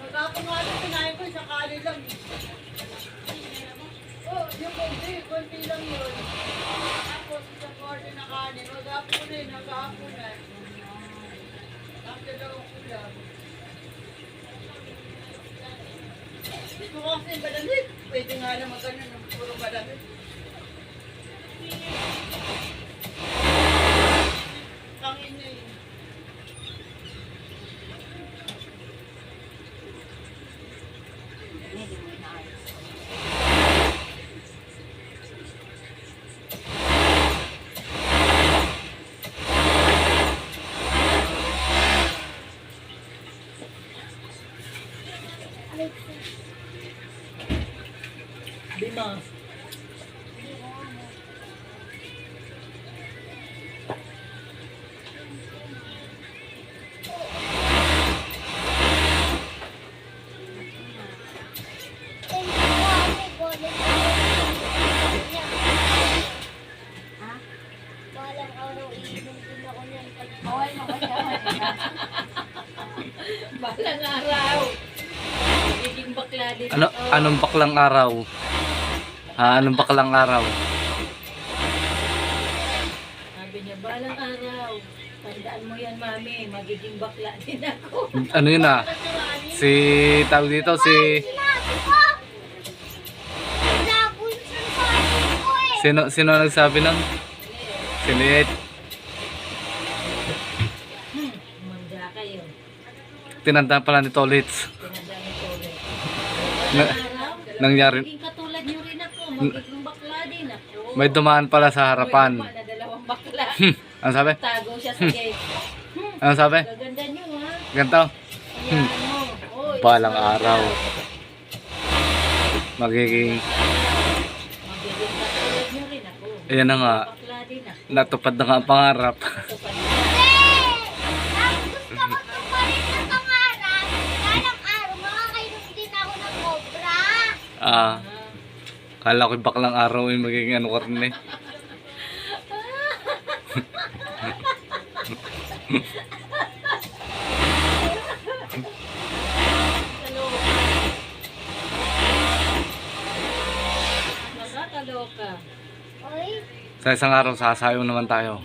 Magkakong nga ito, pinahin ko, isang kali lang. Oh, yung konti lang yun. Tapos isang order na kanin, magkakong na yun, magkakong na. Tapos dalawang ulam. Gusto ko kasi malamig. Pwede nga naman ganun, puro malamig. Tangin na yun. Lima. Balang araw. Magiging bakla din. Anong baklang araw? Ha, anong baklang araw? Sabi niya, balang araw. Tandaan mo yan, mami. Magiging bakla din ako. Ano yun ah? Si, tawag dito, si... Sino nagsabi ng? Si Liet. Manda kayo. Tinanda pala ni Tolits. Tinanda ni Tole. Na- Araw, nangyari. magiging katulad niyo rin ako. Magiging bakla din ako. May dumaan pala sa harapan. May na dalawang bakla. Ano sabi? Tago siya sa gate. Ano sabi? Gaganda niyo ha. Ganito. Ayan mo. Oy, Balang araw. Magiging... Magiging katulad niyo rin ako. Ayan na nga. Bakla din ako. Natupad na nga ang pangarap. So, Ah, kala ko baklang araw yung magiging ano ka rin eh. Nakakaloka. Sa isang araw sasayaw naman tayo.